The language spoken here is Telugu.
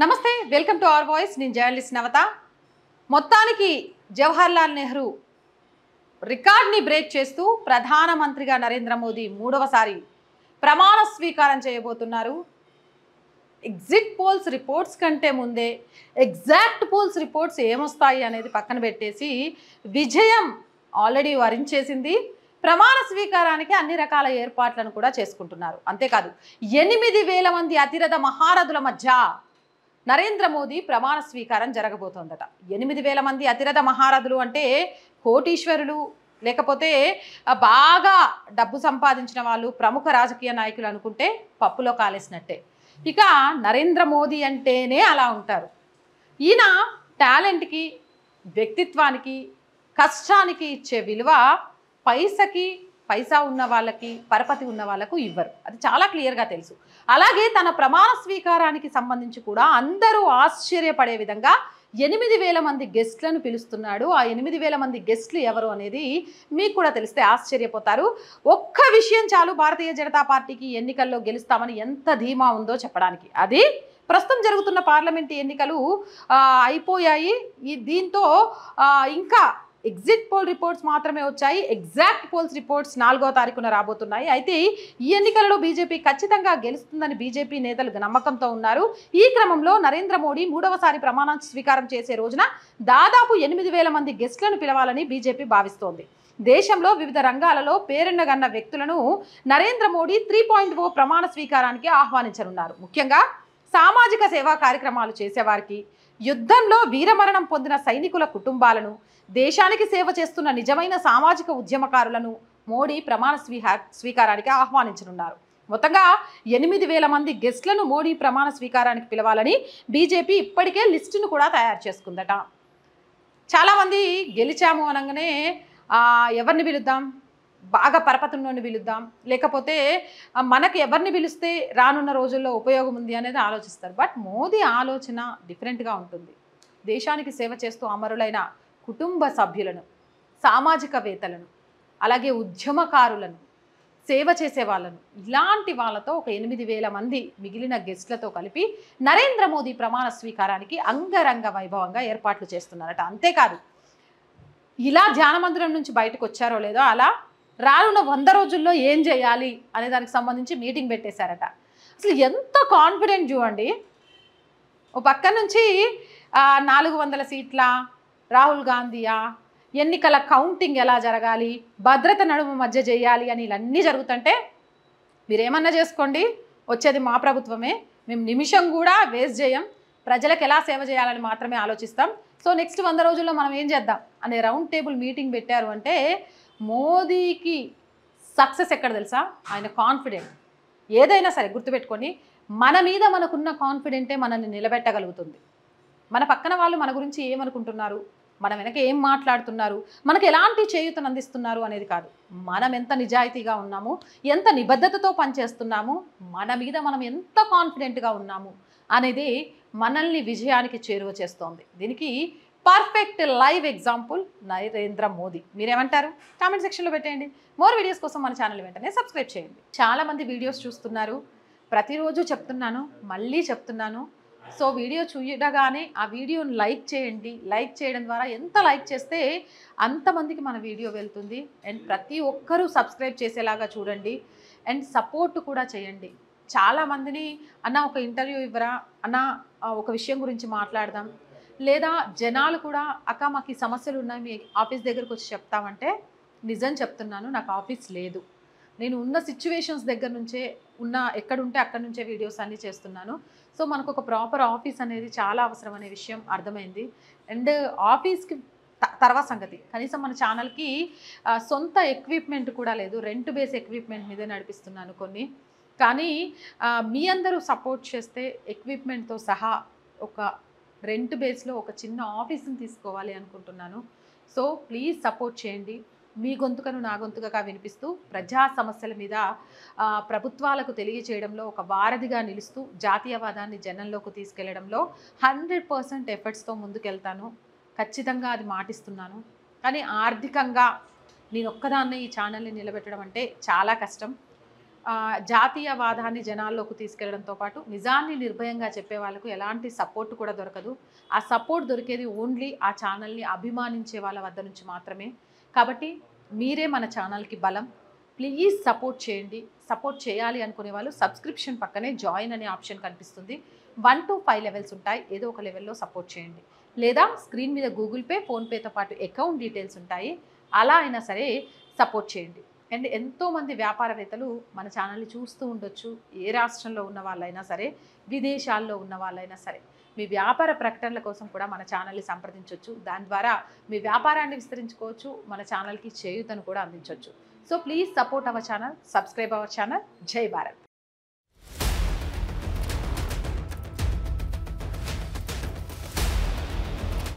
నమస్తే వెల్కమ్ టు అవర్ వాయిస్ నేను జర్నలిస్ట్ నవత మొత్తానికి జవహర్లాల్ నెహ్రూ రికార్డ్ని బ్రేక్ చేస్తూ ప్రధానమంత్రిగా నరేంద్ర మోదీ మూడవసారి ప్రమాణ స్వీకారం చేయబోతున్నారు ఎగ్జిట్ పోల్స్ రిపోర్ట్స్ కంటే ముందే ఎగ్జాక్ట్ పోల్స్ రిపోర్ట్స్ ఏమొస్తాయి అనేది పక్కన పెట్టేసి విజయం ఆల్రెడీ వరించేసింది ప్రమాణ స్వీకారానికి అన్ని రకాల ఏర్పాట్లను కూడా చేసుకుంటున్నారు అంతేకాదు 8,000 మంది అతిరథ మహారథుల మధ్య నరేంద్ర మోదీ ప్రమాణ స్వీకారం జరగబోతోందట 8,000 మంది అతిరథ మహారథులు అంటే కోటీశ్వరులు లేకపోతే బాగా డబ్బు సంపాదించిన వాళ్ళు ప్రముఖ రాజకీయ నాయకులు అనుకుంటే పప్పులో కాలేసినట్టే ఇక నరేంద్ర మోదీ అంటేనే అలా ఉంటారు ఈయన టాలెంట్కి వ్యక్తిత్వానికి కష్టానికి ఇచ్చే విలువ పైసా ఉన్న వాళ్ళకి పరపతి ఉన్న వాళ్ళకు ఇవ్వరు అది చాలా క్లియర్గా తెలుసు అలాగే తన ప్రమాణ స్వీకారానికి సంబంధించి కూడా అందరూ ఆశ్చర్యపడే విధంగా 8,000 మంది గెస్ట్లను పిలుస్తున్నాడు ఆ 8,000 మంది గెస్ట్లు ఎవరు అనేది మీకు కూడా తెలిస్తే ఆశ్చర్యపోతారు ఒక్క విషయం చాలు భారతీయ జనతా పార్టీకి ఎన్నికల్లో గెలుస్తామని ఎంత ధీమా ఉందో చెప్పడానికి అది ప్రస్తుతం జరుగుతున్న పార్లమెంటు ఎన్నికలు అయిపోయాయి దీంతో ఇంకా ఎగ్జిట్ పోల్ రిపోర్ట్స్ మాత్రమే వచ్చాయి ఎగ్జాక్ట్ పోల్స్ రిపోర్ట్స్ 4వ తారీఖున రాబోతున్నాయి అయితే ఈ ఎన్నికలలో బీజేపీ ఖచ్చితంగా గెలుస్తుందని బీజేపీ నేతలు నమ్మకంతో ఉన్నారు ఈ క్రమంలో నరేంద్ర మోడీ మూడవసారి ప్రమాణ స్వీకారం చేసే రోజున దాదాపు 8,000 మంది గెస్ట్లను పిలవాలని బీజేపీ భావిస్తోంది దేశంలో వివిధ రంగాలలో పేరెన్నగన్న వ్యక్తులను నరేంద్ర మోడీ 3.0 ప్రమాణ స్వీకారానికి ఆహ్వానించనున్నారు ముఖ్యంగా సామాజిక సేవా కార్యక్రమాలు చేసేవారికి యుద్ధంలో వీరమరణం పొందిన సైనికుల కుటుంబాలను దేశానికి సేవ చేస్తున్న నిజమైన సామాజిక ఉద్యమకారులను మోడీ ప్రమాణ స్వీకారానికి ఆహ్వానించనున్నారు మొత్తంగా 8,000 మంది గెస్ట్లను మోడీ ప్రమాణ స్వీకారానికి పిలవాలని బీజేపీ ఇప్పటికే లిస్టును కూడా తయారు చేసుకుందట చాలామంది గెలిచాము అనగానే ఎవరిని పిలుద్దాం బాగా పరపతున్నోని పిలుద్దాం లేకపోతే మనకు ఎవరిని పిలిస్తే రానున్న రోజుల్లో ఉపయోగం ఉంది అనేది ఆలోచిస్తారు బట్ మోదీ ఆలోచన డిఫరెంట్గా ఉంటుంది దేశానికి సేవ చేస్తూ అమరులైన కుటుంబ సభ్యులను సామాజికవేత్తలను అలాగే ఉద్యమకారులను సేవ చేసే వాళ్ళను ఇలాంటి వాళ్ళతో ఒక 8,000 మంది మిగిలిన గెస్ట్లతో కలిపి నరేంద్ర మోదీ ప్రమాణ స్వీకారానికి అంగరంగ వైభవంగా ఏర్పాట్లు చేస్తున్నారట అంతేకాదు ఇలా ధ్యానమందిరం నుంచి బయటకు వచ్చారో లేదో అలా రానున్న 100 రోజుల్లో ఏం చేయాలి అనే దానికి సంబంధించి మీటింగ్ పెట్టేశారట అసలు ఎంత కాన్ఫిడెంట్ చూడండి ఓ పక్క నుంచి 400 సీట్ల రాహుల్ గాంధీయా ఎన్నికల కౌంటింగ్ ఎలా జరగాలి భద్రత నడుము మధ్య చేయాలి అని ఇవన్నీ జరుగుతుంటే మీరేమన్నా చేసుకోండి వచ్చేది మా ప్రభుత్వమే మేము నిమిషం కూడా వేస్ట్ చేయం ప్రజలకు ఎలా సేవ చేయాలని మాత్రమే ఆలోచిస్తాం సో నెక్స్ట్ 100 రోజుల్లో మనం ఏం చేద్దాం అనే రౌండ్ టేబుల్ మీటింగ్ పెట్టారు అంటే మోదీకి సక్సెస్ ఎక్కడ తెలుసా ఆయన కాన్ఫిడెంట్ ఏదైనా సరే గుర్తుపెట్టుకొని మన మీద మనకున్న కాన్ఫిడెంటే మనల్ని నిలబెట్టగలుగుతుంది మన పక్కన వాళ్ళు మన గురించి ఏమనుకుంటున్నారు మన వెనక ఏం మాట్లాడుతున్నారు మనకు ఎలాంటి చేయూతను అందిస్తున్నారు అనేది కాదు మనం ఎంత నిజాయితీగా ఉన్నాము ఎంత నిబద్ధతతో పనిచేస్తున్నాము మన మీద మనం ఎంత కాన్ఫిడెంట్గా ఉన్నాము అనేది మనల్ని విజయానికి చేరువ చేస్తోంది దీనికి perfect live example Narendra Modi మీరేమంటారు కామెంట్ సెక్షన్లో పెట్టేయండి మోర్ వీడియోస్ కోసం మన ఛానల్ వెంటనే సబ్స్క్రైబ్ చేయండి చాలామంది వీడియోస్ చూస్తున్నారు ప్రతిరోజు చెప్తున్నాను మళ్ళీ చెప్తున్నాను సో వీడియో చూడగానే ఆ వీడియోని లైక్ చేయండి లైక్ చేయడం ద్వారా ఎంత లైక్ చేస్తే అంతమందికి మన వీడియో వెళ్తుంది అండ్ ప్రతి ఒక్కరూ సబ్స్క్రైబ్ చేసేలాగా చూడండి అండ్ సపోర్ట్ కూడా చేయండి చాలామందిని అన్న ఒక ఇంటర్వ్యూ ఇవ్వరా అన్న ఒక విషయం గురించి మాట్లాడదాం లేదా జనాలు కూడా అక్క మాకు ఈ సమస్యలు ఉన్నాయి మీ ఆఫీస్ దగ్గరకు వచ్చి చెప్తామంటే నిజం చెప్తున్నాను నాకు ఆఫీస్ లేదు నేను ఉన్న సిచ్యువేషన్స్ దగ్గర నుంచే ఎక్కడుంటే అక్కడి నుంచే వీడియోస్ అన్నీ చేస్తున్నాను సో మనకు ఒక ప్రాపర్ ఆఫీస్ అనేది చాలా అవసరం అనే విషయం అర్థమైంది అండ్ ఆఫీస్కి తర్వాత సంగతి కనీసం మన ఛానల్కి సొంత ఎక్విప్మెంట్ కూడా లేదు రెంట్ బేస్ ఎక్విప్మెంట్ మీదే నడిపిస్తున్నాను కొన్ని కానీ మీ అందరూ సపోర్ట్ చేస్తే ఎక్విప్మెంట్తో సహా ఒక రెంట్ బేస్లో ఒక చిన్న ఆఫీస్ని తీసుకోవాలి అనుకుంటున్నాను సో ప్లీజ్ సపోర్ట్ చేయండి మీ గొంతుకను నా గొంతుకగా వినిపిస్తూ ప్రజా సమస్యల మీద ప్రభుత్వాలకు తెలియజేయడంలో ఒక వారధిగా నిలుస్తూ జాతీయవాదాన్ని జనంలోకి తీసుకెళ్లడంలో 100% ఎఫర్ట్స్తో ముందుకెళ్తాను ఖచ్చితంగా అది మాటిస్తున్నాను కానీ ఆర్థికంగా నేను ఒక్కదాన్నే ఈ ఛానల్ని నిలబెట్టడం అంటే చాలా కష్టం జాతీయవాదాన్ని జనాల్లోకి తీసుకెళ్లడంతో పాటు నిజాన్ని నిర్భయంగా చెప్పే వాళ్ళకు ఎలాంటి సపోర్ట్ కూడా దొరకదు. ఆ సపోర్ట్ దొరికేది ఓన్లీ ఆ ఛానల్ని అభిమానించే వాళ్ళ వద్ద నుంచి మాత్రమే. కాబట్టి మీరే మన ఛానల్కి బలం. ప్లీజ్ సపోర్ట్ చేయండి. సపోర్ట్ చేయాలి అనుకునే వాళ్ళు సబ్స్క్రిప్షన్ పక్కనే జాయిన్ అనే ఆప్షన్ కనిపిస్తుంది. 1 to 5 లెవెల్స్ ఉంటాయి. ఏదో ఒక లెవెల్లో సపోర్ట్ చేయండి. లేదా స్క్రీన్ మీద గూగుల్ పే, ఫోన్పేతో పాటు అకౌంట్ డీటెయిల్స్ ఉంటాయి. అలా అయినా సరే సపోర్ట్ చేయండి. అండ్ ఎంతోమంది వ్యాపారవేత్తలు మన ఛానల్ని చూస్తూ ఉండొచ్చు. ఏ రాష్ట్రంలో ఉన్న వాళ్ళైనా సరే, విదేశాల్లో ఉన్న వాళ్ళైనా సరే, మీ వ్యాపార ప్రకటనల కోసం కూడా మన ఛానల్ని సంప్రదించవచ్చు. దాని ద్వారా మీ వ్యాపారాన్ని విస్తరించుకోవచ్చు. మన ఛానల్కి చేయూతను కూడా అందించవచ్చు. So please support our channel, subscribe our channel. జై భారత్.